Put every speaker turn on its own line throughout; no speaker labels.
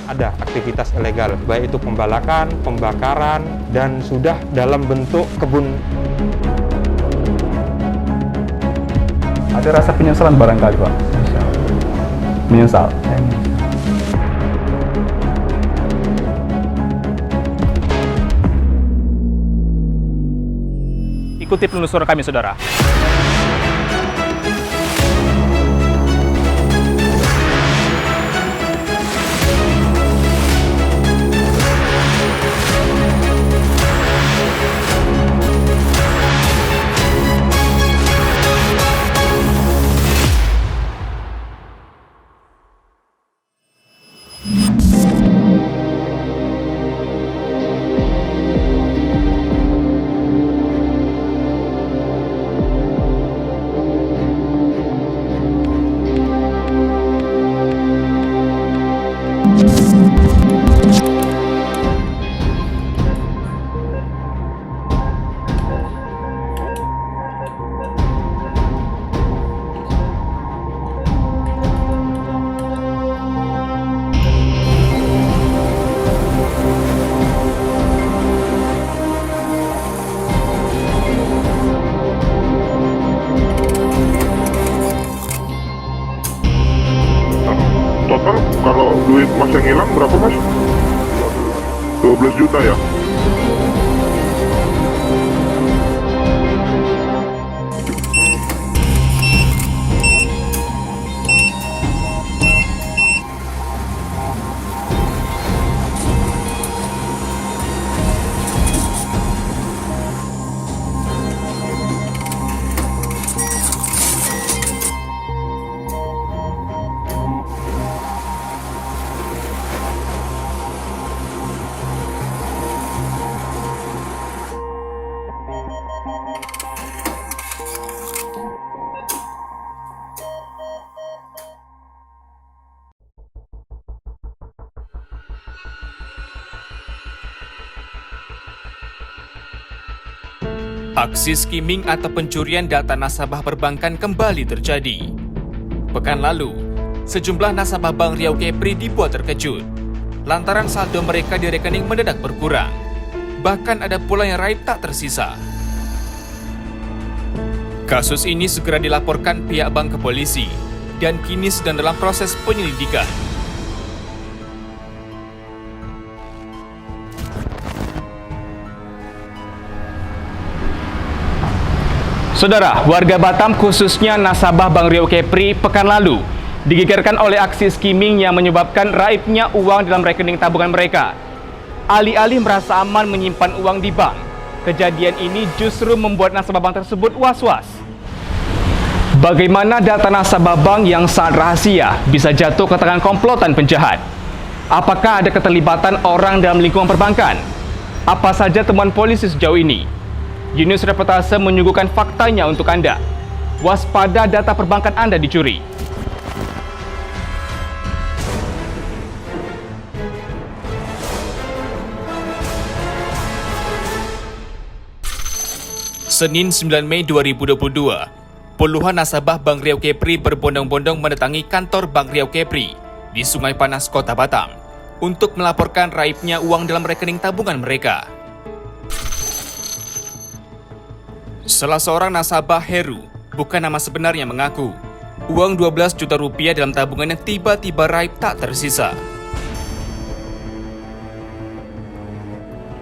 ada aktivitas ilegal, baik itu pembalakan, pembakaran, dan sudah dalam bentuk kebun.
Ada rasa penyesalan barangkali, Pak? Menyesal.
Ikuti penelusuran kami, saudara.
Total kalau duit mas yang hilang berapa mas? 12 juta ya?
Aksi skimming atau pencurian data nasabah perbankan kembali terjadi. Pekan lalu, sejumlah nasabah Bank Riau Kepri dibuat terkejut lantaran saldo mereka di rekening mendadak berkurang. Bahkan ada pula yang raib tak tersisa. Kasus ini segera dilaporkan pihak bank ke polisi dan kini sedang dalam proses penyelidikan.
Saudara, warga Batam khususnya nasabah Bank Riau Kepri pekan lalu digegerkan oleh aksi skimming yang menyebabkan raibnya uang dalam rekening tabungan mereka. Alih-alih merasa aman menyimpan uang di bank, kejadian ini justru membuat nasabah bank tersebut was-was. Bagaimana data nasabah bank yang sangat rahasia bisa jatuh ke tangan komplotan penjahat? Apakah ada keterlibatan orang dalam lingkungan perbankan? Apa saja temuan polisi sejauh ini? Yunus Reportase menyuguhkan faktanya untuk Anda. Waspada data perbankan Anda dicuri.
Senin 9 Mei 2022, puluhan nasabah Bank Riau Kepri berbondong-bondong mendatangi kantor Bank Riau Kepri di Sungai Panas, Kota Batam untuk melaporkan raibnya uang dalam rekening tabungan mereka. Salah seorang nasabah, Heru, bukan nama sebenarnya, mengaku uang 12 juta rupiah dalam tabungannya tiba-tiba raib tak tersisa.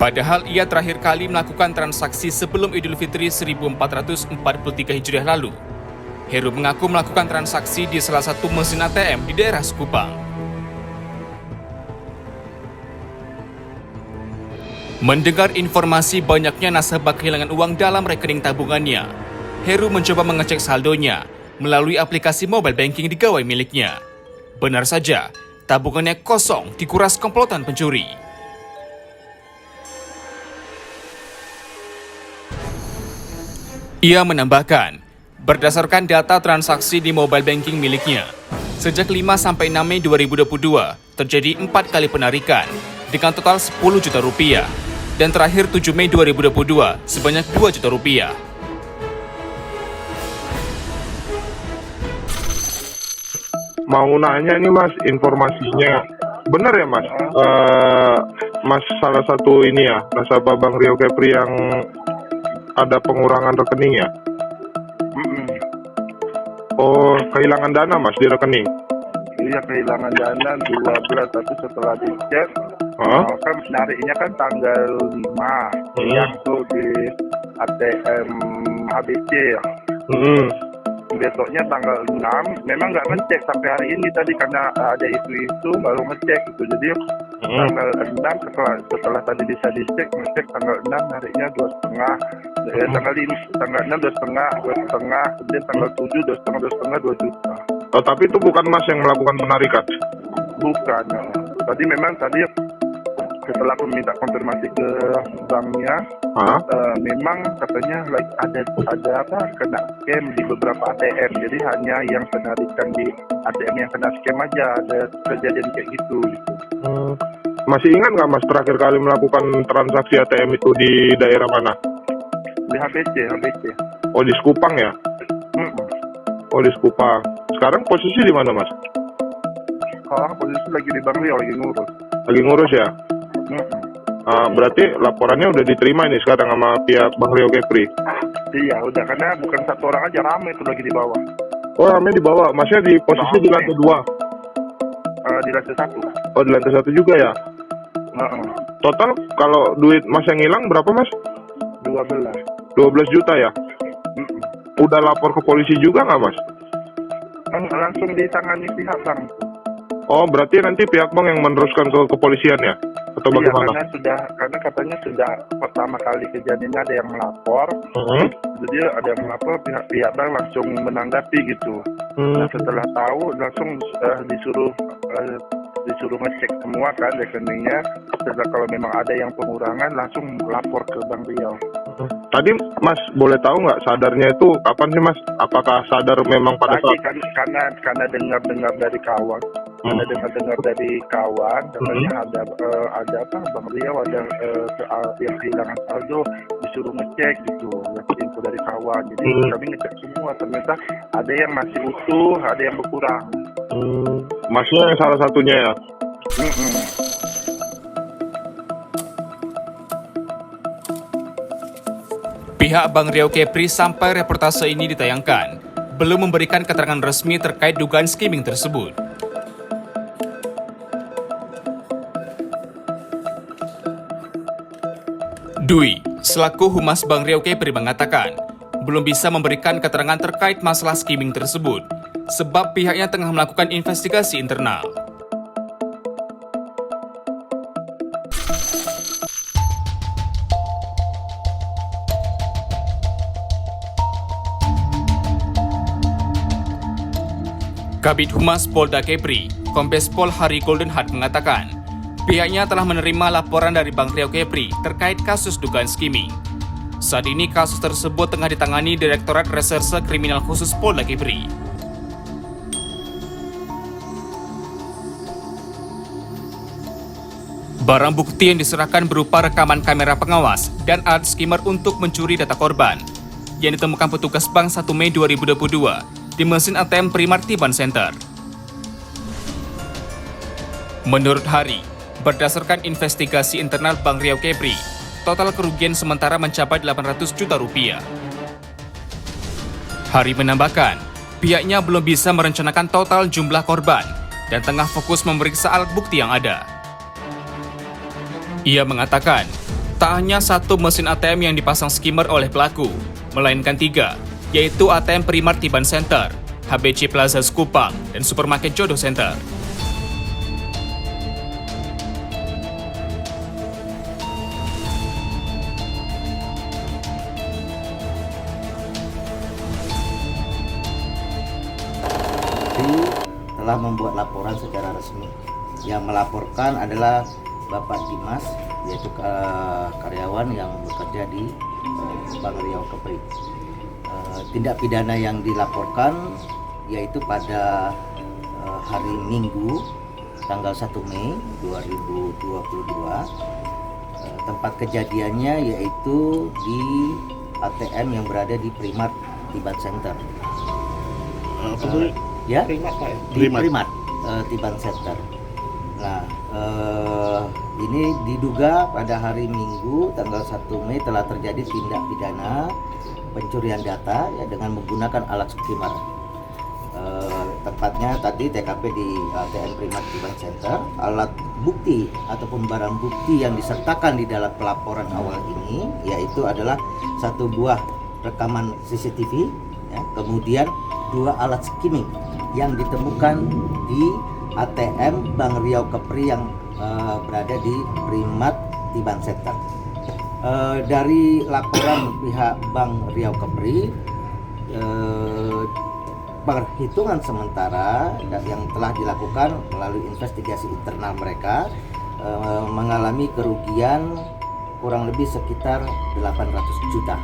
Padahal ia terakhir kali melakukan transaksi sebelum Idul Fitri 1443 Hijriah lalu. Heru mengaku melakukan transaksi di salah satu mesin ATM di daerah Sekupang. Mendengar informasi banyaknya nasabah kehilangan uang dalam rekening tabungannya, Heru mencoba mengecek saldonya melalui aplikasi mobile banking di gawai miliknya. Benar saja, tabungannya kosong dikuras komplotan pencuri. Ia menambahkan, berdasarkan data transaksi di mobile banking miliknya, sejak 5-6 Mei 2022 terjadi 4 kali penarikan dengan total 10 juta rupiah. Dan terakhir 7 Mei 2022 sebanyak 2 juta rupiah.
Mau nanya nih mas, informasinya bener ya Mas? Mas salah satu ini ya, nasabah Bank Riau Kepri yang ada pengurangan rekening ya? Oh, kehilangan dana Mas di rekening?
Iya, kehilangan dana 12, tapi setelah dicek kan nariknya kan tanggal 5 yang tuh di ATM HBC ya. Besoknya tanggal 6 memang nggak ngecek sampai hari ini tadi karena ada isu-isu baru ngecek gitu. Jadi tanggal 6 setelah tadi bisa dicek, ngecek tanggal 6 nariknya 2,5, tanggal 6 2,5, kemudian tanggal 7 2,5 2 juta.
Oh, tapi itu bukan Mas yang melakukan penarikan?
Bukan. Tadi memang setelah aku minta konfirmasi ke banknya, memang katanya ada kena scam di beberapa ATM. Jadi hanya yang penarikan di ATM yang kena scam aja, ada kejadian kayak gitu.
Masih ingat nggak Mas terakhir kali melakukan transaksi ATM itu di daerah mana?
Di HBC.
Oh, di Sekupang ya? Oh, di Sekupang. Sekarang posisi di mana Mas?
Sekarang posisi lagi di Bank Riau,
Lagi ngurus ya? Berarti laporannya udah diterima ini sekarang sama pihak Bank Riau Kepri?
Iya, udah, karena bukan satu orang aja, ramai itu lagi di bawah.
Oh, ramai di bawah. Masnya di posisi di lantai 2?
Di lantai 1.
Oh, di lantai 1 juga ya? Total kalau duit Mas yang hilang berapa Mas? 12 juta ya? Udah lapor ke polisi juga nggak Mas?
Langsung ditangani pihak bank.
Oh, berarti nanti pihak bank yang meneruskan ke kepolisian ya? Atau bagaimana?
Iya, karena katanya sudah pertama kali kejadiannya ada yang melapor. Jadi ada yang melapor, pihak bank langsung menanggapi gitu. Nah, setelah tahu langsung disuruh ngecek semua kan rekeningnya. Setelah kalau memang ada yang pengurangan langsung lapor ke Bank Riau.
Tadi Mas boleh tahu nggak sadarnya itu kapan sih Mas? Apakah sadar memang pada saat?
Karena dengar dari kawan. Dengar dari kawan katanya ada Bank Riau ada yang kehilangan saldo, disuruh ngecek gitu, info dari kawan. Jadi kami ngecek semua, ternyata ada yang masih utuh, ada yang berkurang.
Masnya yang salah satunya ya?
Pihak Bank Riau Kepri sampai reportase ini ditayangkan belum memberikan keterangan resmi terkait dugaan skimming tersebut. Dwi, selaku Humas Bank Riau Kepri mengatakan, belum bisa memberikan keterangan terkait masalah skimming tersebut, sebab pihaknya tengah melakukan investigasi internal. Kabid Humas Polda Kepri, Kombes Pol Hari Goldenhat mengatakan, pihaknya telah menerima laporan dari Bank Riau Kepri terkait kasus dugaan skimming. Saat ini kasus tersebut tengah ditangani Direktorat Reserse Kriminal Khusus Polda Kepri. Barang bukti yang diserahkan berupa rekaman kamera pengawas dan alat skimmer untuk mencuri data korban yang ditemukan petugas Bank 1 Mei 2022 di mesin ATM Primat Tiban Center. Menurut Hari, berdasarkan investigasi internal Bank Riau Kepri, total kerugian sementara mencapai 800 juta rupiah. Hari menambahkan, pihaknya belum bisa merencanakan total jumlah korban dan tengah fokus memeriksa alat bukti yang ada. Ia mengatakan, tak hanya satu mesin ATM yang dipasang skimmer oleh pelaku, melainkan 3, yaitu ATM Primat Tiban Center, HBC Plaza Sekupang, dan Supermarket Jodoh Center.
Telah membuat laporan secara resmi. Yang melaporkan adalah Bapak Dimas, yaitu karyawan yang bekerja di Bank Riau Kepri. Tindak pidana yang dilaporkan yaitu pada hari Minggu tanggal 1 Mei 2022. Tempat kejadiannya yaitu di ATM yang berada di Primat Tiban Center. Primat Tiban Center. Nah, ini diduga pada hari Minggu tanggal 1 Mei telah terjadi tindak pidana pencurian data ya dengan menggunakan alat skimmer. Tepatnya tadi TKP di ATM Primat Tiban Center. Alat bukti ataupun barang bukti yang disertakan di dalam pelaporan awal ini yaitu adalah 1 buah rekaman CCTV, ya, kemudian 2 alat skimming yang ditemukan di ATM Bank Riau Kepri yang berada di Primat Tiban Center. Dari laporan pihak Bank Riau Kepri, perhitungan sementara yang telah dilakukan melalui investigasi internal mereka mengalami kerugian kurang lebih sekitar 800 juta.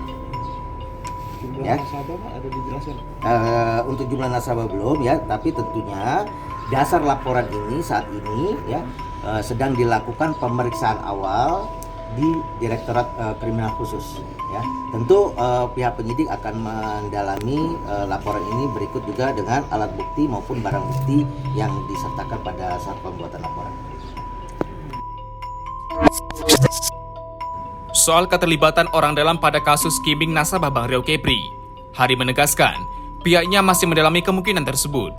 Jumlah nasabah ada dijelaskan? Untuk jumlah nasabah belum ya, tapi tentunya dasar laporan ini saat ini ya sedang dilakukan pemeriksaan awal di Direktorat Kriminal Khusus ya. Tentu pihak penyidik akan mendalami laporan ini berikut juga dengan alat bukti maupun barang bukti yang disertakan pada saat pembuatan laporan.
Soal keterlibatan orang dalam pada kasus skimming nasabah Bank Riau Kepri, Hari menegaskan pihaknya masih mendalami kemungkinan tersebut.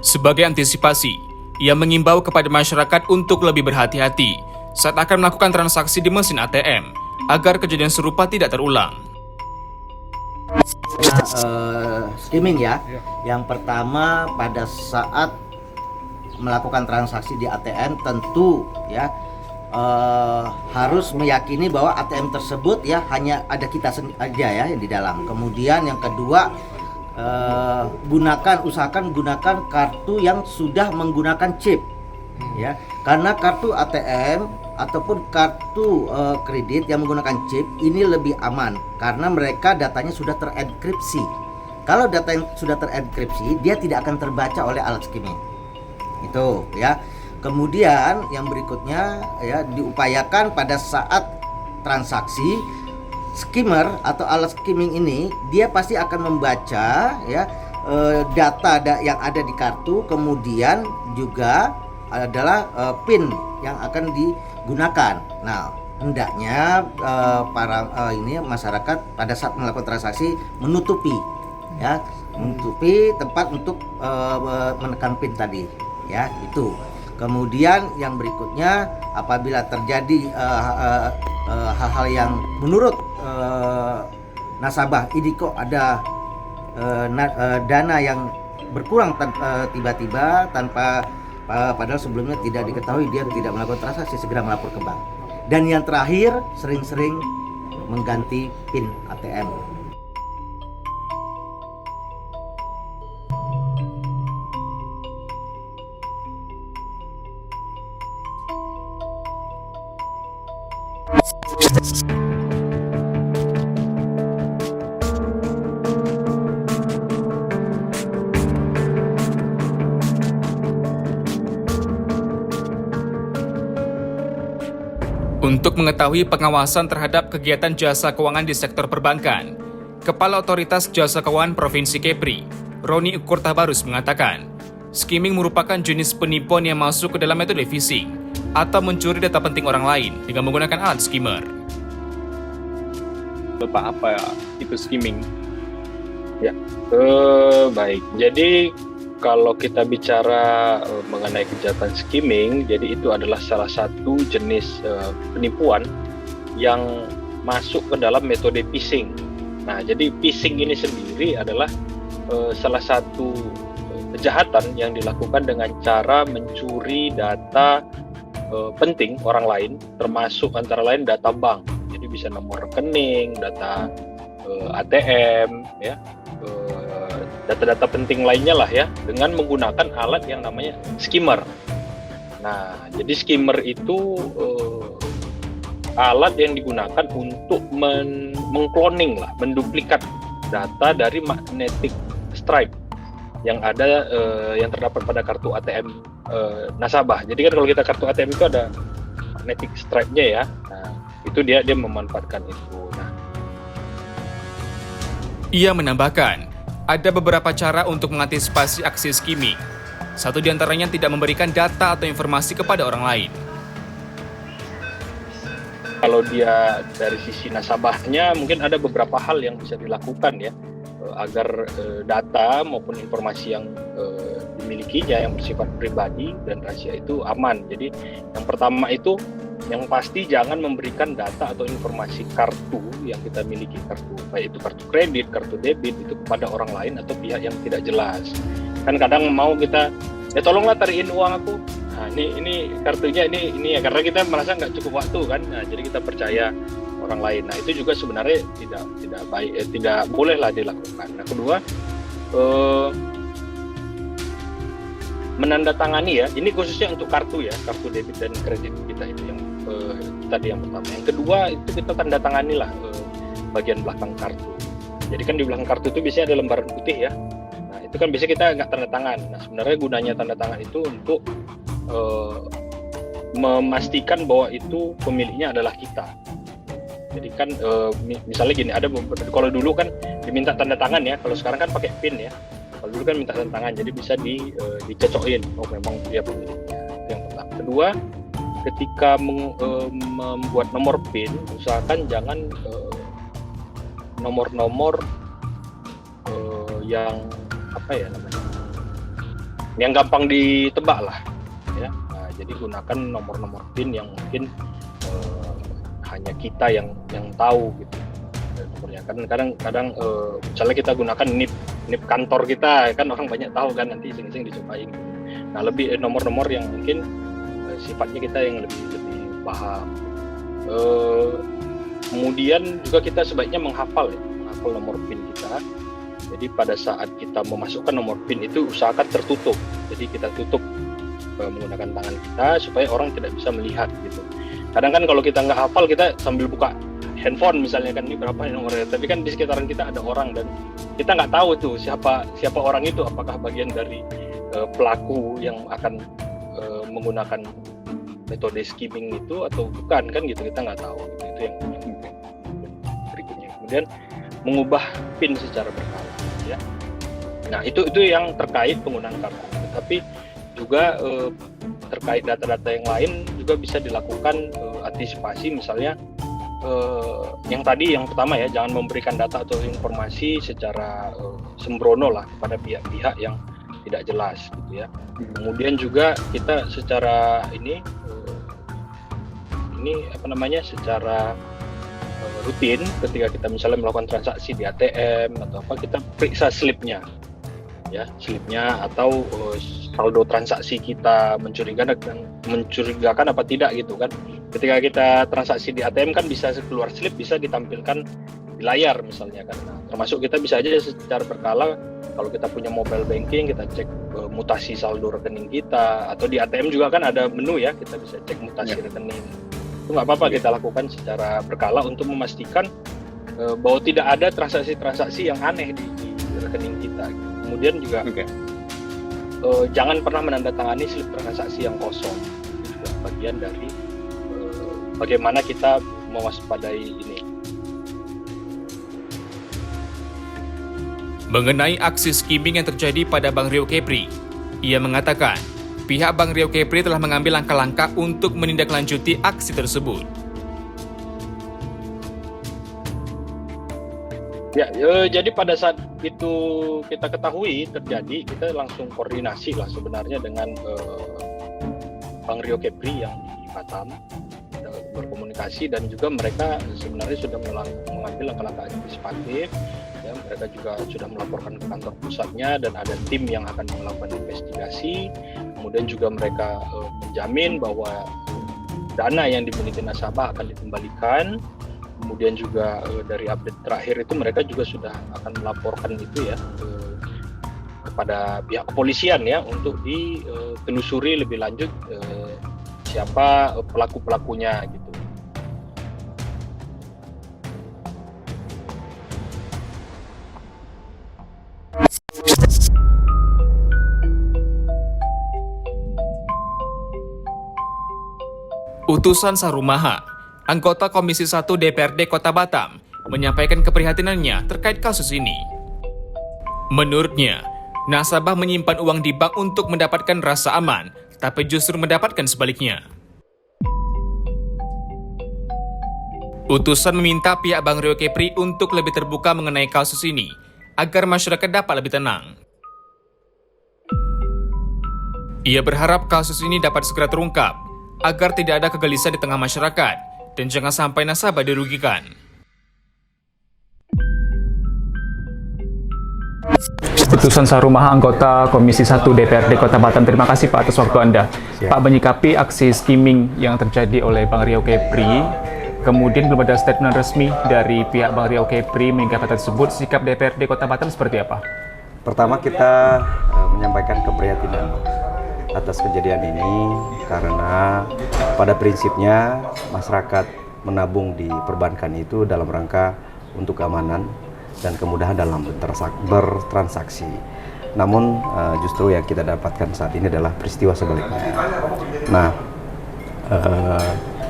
Sebagai antisipasi, ia mengimbau kepada masyarakat untuk lebih berhati-hati saat akan melakukan transaksi di mesin ATM agar kejadian serupa tidak terulang.
Skimming ya. Yang pertama pada saat melakukan transaksi di ATM tentu ya harus meyakini bahwa ATM tersebut ya hanya ada kita saja ya yang di dalam. Kemudian yang kedua usahakan gunakan kartu yang sudah menggunakan chip ya, karena kartu ATM ataupun kartu kredit yang menggunakan chip ini lebih aman karena mereka datanya sudah terenkripsi. Kalau data yang sudah terenkripsi dia tidak akan terbaca oleh alat skimming itu ya. Kemudian yang berikutnya ya diupayakan pada saat transaksi skimmer atau alat skimming ini dia pasti akan membaca ya data yang ada di kartu, kemudian juga adalah PIN yang akan digunakan. Nah, hendaknya para masyarakat pada saat melakukan transaksi menutupi tempat untuk menekan PIN tadi ya, itu. Kemudian yang berikutnya apabila terjadi hal-hal yang menurut nasabah ini kok ada dana yang berkurang tiba-tiba tanpa padahal sebelumnya tidak diketahui, dia tidak melakukan transaksi, segera melapor ke bank. Dan yang terakhir, sering-sering mengganti PIN ATM.
Untuk mengetahui pengawasan terhadap kegiatan jasa keuangan di sektor perbankan, Kepala Otoritas Jasa Keuangan Provinsi Kepri, Roni Ukurtabarus mengatakan, skimming merupakan jenis penipuan yang masuk ke dalam metode phishing atau mencuri data penting orang lain dengan menggunakan alat skimmer.
Pak, apa itu skimming?
Ya, baik. Jadi kalau kita bicara mengenai kejahatan skimming, jadi itu adalah salah satu jenis penipuan yang masuk ke dalam metode phishing. Nah, jadi phishing ini sendiri adalah salah satu kejahatan yang dilakukan dengan cara mencuri data penting orang lain, termasuk antara lain data bank. Jadi bisa nomor rekening, data ATM, ya. Data-data penting lainnya lah ya, dengan menggunakan alat yang namanya skimmer. Nah, jadi skimmer itu alat yang digunakan untuk mengcloning lah, menduplikat data dari magnetic stripe yang ada yang terdapat pada kartu ATM nasabah. Jadi kan kalau kita kartu ATM itu ada magnetic stripe-nya ya. Nah, itu dia memanfaatkan itu. Nah,
ia menambahkan, ada beberapa cara untuk mengantisipasi aksi skimming. Satu di antaranya tidak memberikan data atau informasi kepada orang lain.
Kalau dia dari sisi nasabahnya mungkin ada beberapa hal yang bisa dilakukan ya agar data maupun informasi yang dimilikinya yang bersifat pribadi dan rahasia itu aman. Jadi yang pertama itu yang pasti jangan memberikan data atau informasi kartu yang kita miliki, kartu baik itu kartu kredit, kartu debit itu kepada orang lain atau pihak yang tidak jelas. Kan kadang mau kita tolonglah tariin uang aku. Nah, ini kartunya ini ya, karena kita merasa nggak cukup waktu kan. Nah, jadi kita percaya orang lain. Nah, itu juga sebenarnya tidak baik, tidak bolehlah dilakukan. Nah, kedua menandatangani ya. Ini khususnya untuk kartu ya, kartu debit dan kredit kita itu yang tadi yang pertama. Yang kedua itu kita tanda tangani lah bagian belakang kartu. Jadi kan di belakang kartu itu biasanya ada lembaran putih ya. Nah itu kan biasanya kita nggak tanda tangan. Nah sebenarnya gunanya tanda tangan itu untuk memastikan bahwa itu pemiliknya adalah kita. Jadi kan misalnya gini, ada kalau dulu kan diminta tanda tangan ya, kalau sekarang kan pakai PIN ya. Kalau dulu kan minta tanda tangan, jadi bisa dicocokin. Oh memang dia pemiliknya. Yang pertama. Kedua, ketika membuat nomor PIN, usahakan jangan nomor-nomor yang apa ya namanya, yang gampang ditebak lah ya. Nah, jadi gunakan nomor-nomor PIN yang mungkin hanya kita yang tahu gitu nomornya. Kan kadang misalnya kita gunakan NIP kantor kita, kan orang banyak tahu kan, nanti iseng-iseng dicobain. Nah lebih nomor-nomor yang mungkin sifatnya kita yang lebih paham. Kemudian juga kita sebaiknya menghafal nomor PIN kita. Jadi pada saat kita memasukkan nomor PIN itu usahakan tertutup. Jadi kita tutup menggunakan tangan kita supaya orang tidak bisa melihat gitu. Kadang kan kalau kita nggak hafal, kita sambil buka handphone misalnya kan, ini berapa nomornya, tapi kan di sekitaran kita ada orang dan kita nggak tahu tuh siapa orang itu, apakah bagian dari pelaku yang akan menggunakan metode skimming itu atau bukan, kan gitu, kita nggak tahu gitu. Itu yang berikutnya. Kemudian mengubah PIN secara berkala ya. Nah itu yang terkait penggunaan kartu, tapi juga terkait data-data yang lain juga bisa dilakukan antisipasi. Misalnya yang pertama ya, jangan memberikan data atau informasi secara sembrono lah kepada pihak-pihak yang tidak jelas gitu ya. Kemudian juga kita secara secara rutin ketika kita misalnya melakukan transaksi di ATM atau apa, kita periksa slipnya atau saldo transaksi kita mencurigakan apa tidak gitu kan. Ketika kita transaksi di ATM kan bisa keluar slip, bisa ditampilkan di layar misalnya kan. Nah, termasuk kita bisa aja secara berkala, kalau kita punya mobile banking kita cek mutasi saldo rekening kita, atau di ATM juga kan ada menu ya, kita bisa cek mutasi rekening. Itu nggak apa-apa kita lakukan secara berkala untuk memastikan bahwa tidak ada transaksi-transaksi yang aneh di rekening kita. Kemudian juga jangan pernah menandatangani slip transaksi yang kosong. Itu juga bagian dari bagaimana kita mewaspadai ini.
Mengenai aksi skimming yang terjadi pada Bank Riau Kepri, ia mengatakan pihak Bank Riau Kepri telah mengambil langkah-langkah untuk menindaklanjuti aksi tersebut.
Ya, jadi pada saat itu kita ketahui terjadi, kita langsung koordinasi lah sebenarnya dengan Bank Riau Kepri yang di Batam, kita berkomunikasi, dan juga mereka sebenarnya sudah mengambil langkah-langkah antisipatif. Ya, mereka juga sudah melaporkan ke kantor pusatnya dan ada tim yang akan melakukan investigasi. Kemudian juga mereka menjamin bahwa dana yang dimiliki nasabah akan dikembalikan. Kemudian juga dari update terakhir itu mereka juga sudah akan melaporkan itu ya kepada pihak kepolisian ya, untuk ditelusuri lebih lanjut siapa pelaku-pelakunya gitu.
Utusan Sarumaha, anggota Komisi 1 DPRD Kota Batam, menyampaikan keprihatinannya terkait kasus ini. Menurutnya, Nasabah menyimpan uang di bank untuk mendapatkan rasa aman, tapi justru mendapatkan sebaliknya. Utusan meminta pihak Bank Riau Kepri untuk lebih terbuka mengenai kasus ini, agar masyarakat dapat lebih tenang. Ia berharap kasus ini dapat segera terungkap, agar tidak ada kegelisahan di tengah masyarakat, dan jangan sampai nasabah dirugikan.
Putusan Sarumah anggota Komisi 1 DPRD Kota Batam. Terima kasih Pak atas waktu Anda. Pak, menyikapi aksi skimming yang terjadi oleh Bank Riau Kepri, kemudian belum ada statement resmi dari pihak Bank Riau Kepri mengenai tersebut, sikap DPRD Kota Batam seperti apa?
Pertama, kita menyampaikan keprihatinan atas kejadian ini karena pada prinsipnya masyarakat menabung di perbankan itu dalam rangka untuk keamanan dan kemudahan dalam bertransaksi. Namun justru yang kita dapatkan saat ini adalah peristiwa sebaliknya. Nah,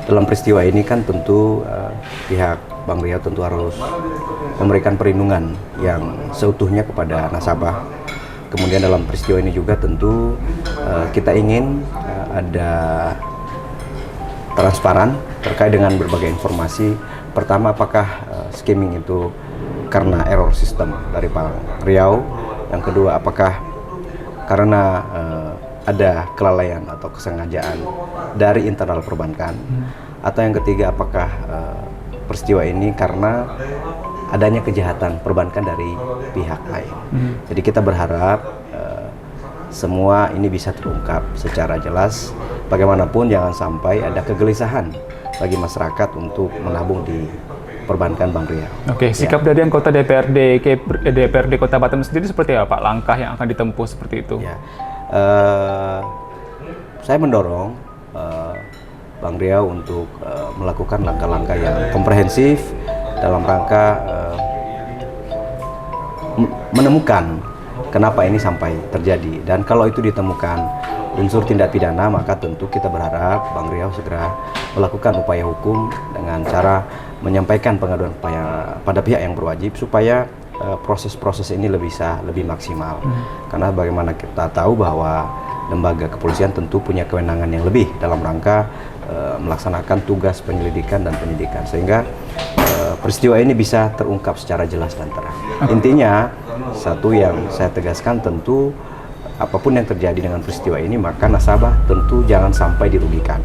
dalam peristiwa ini kan tentu pihak Bank Riau tentu harus memberikan perlindungan yang seutuhnya kepada nasabah. Kemudian dalam peristiwa ini juga tentu kita ingin ada transparan terkait dengan berbagai informasi. Pertama, apakah skimming itu karena error sistem dari Bank Riau? Yang kedua, apakah karena ada kelalaian atau kesengajaan dari internal perbankan? Atau yang ketiga, apakah peristiwa ini karena adanya kejahatan perbankan dari pihak lain? Jadi kita berharap semua ini bisa terungkap secara jelas. Bagaimanapun jangan sampai ada kegelisahan bagi masyarakat untuk menabung di perbankan Bank Riau.
Oke, sikap dari anggota DPRD Kota Batam sendiri seperti apa Pak? Langkah yang akan ditempuh seperti itu?
Ya, saya mendorong Bank Riau untuk melakukan langkah-langkah yang komprehensif dalam rangka menemukan kenapa ini sampai terjadi. Dan kalau itu ditemukan unsur tindak pidana, maka tentu kita berharap Bank Riau segera melakukan upaya hukum dengan cara menyampaikan pengaduan pada pihak yang berwajib supaya proses-proses ini bisa lebih maksimal. Karena bagaimana kita tahu bahwa lembaga kepolisian tentu punya kewenangan yang lebih dalam rangka melaksanakan tugas penyelidikan dan penyidikan, sehingga peristiwa ini bisa terungkap secara jelas dan terang. Intinya, satu yang saya tegaskan tentu apapun yang terjadi dengan peristiwa ini, maka nasabah tentu jangan sampai dirugikan.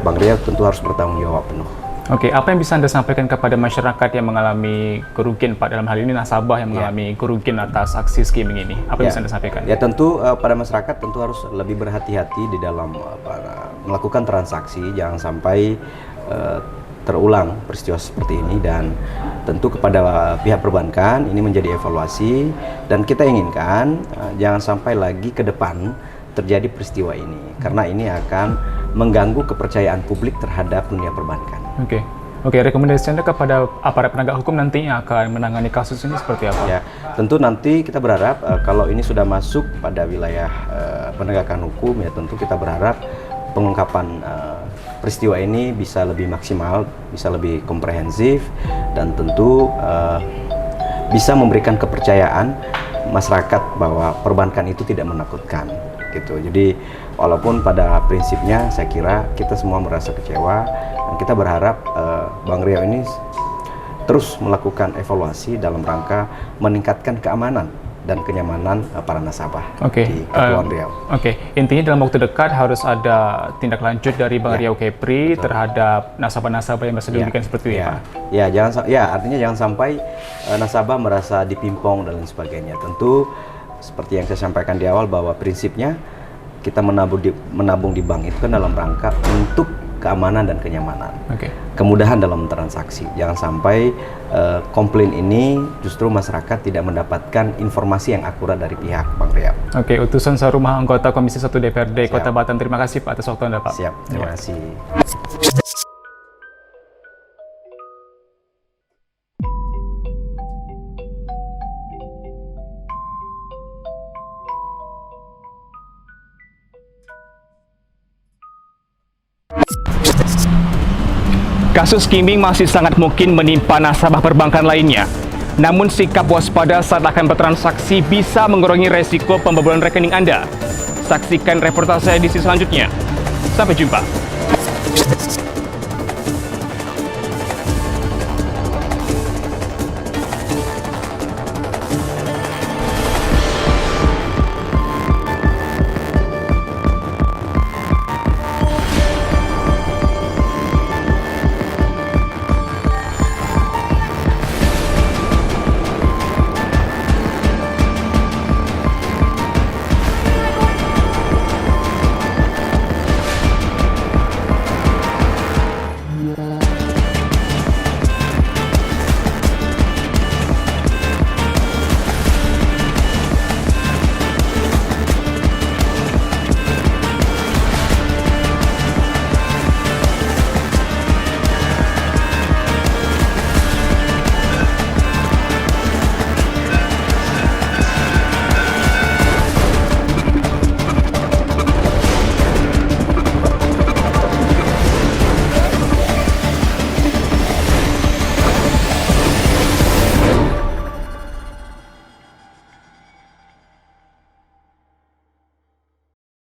Bank Riau tentu harus bertanggung jawab penuh.
Oke, apa yang bisa Anda sampaikan kepada masyarakat yang mengalami kerugian, Pak? Dalam hal ini nasabah yang mengalami kerugian atas aksi skimming ini. Apa yang bisa Anda sampaikan?
Ya, tentu pada masyarakat tentu harus lebih berhati-hati di dalam melakukan transaksi. Jangan sampai terulang peristiwa seperti ini, dan tentu kepada pihak perbankan ini menjadi evaluasi, dan kita inginkan jangan sampai lagi ke depan terjadi peristiwa ini, karena ini akan mengganggu kepercayaan publik terhadap dunia perbankan.
Oke, rekomendasi Anda kepada aparat penegak hukum nantinya akan menangani kasus ini seperti apa?
Ya, tentu nanti kita berharap kalau ini sudah masuk pada wilayah penegakan hukum, ya tentu kita berharap pengungkapan peristiwa ini bisa lebih maksimal, bisa lebih komprehensif, dan tentu bisa memberikan kepercayaan masyarakat bahwa perbankan itu tidak menakutkan, gitu. Jadi walaupun pada prinsipnya saya kira kita semua merasa kecewa, dan kita berharap Bank Riau ini terus melakukan evaluasi dalam rangka meningkatkan keamanan dan kenyamanan para nasabah di Kepulauan Riau.
Intinya dalam waktu dekat harus ada tindak lanjut dari Bank Riau Kepri terhadap nasabah-nasabah yang merasa dirugikan seperti itu, Pak.
Artinya jangan sampai nasabah merasa dipimpong dan lain sebagainya. Tentu seperti yang saya sampaikan di awal bahwa prinsipnya kita menabung di bank itu kan dalam rangka untuk keamanan dan kenyamanan, kemudahan dalam transaksi. Jangan sampai komplain ini justru masyarakat tidak mendapatkan informasi yang akurat dari pihak Bank Riau.
Utusan Sarumah anggota Komisi 1 DPRD Kota Batam. Terima kasih Pak atas waktu Anda, Pak.
Siap, terima kasih.
Kasus skimming masih sangat mungkin menimpa nasabah perbankan lainnya. Namun sikap waspada saat akan bertransaksi bisa mengurangi resiko pembobolan rekening Anda. Saksikan reportase edisi selanjutnya. Sampai jumpa.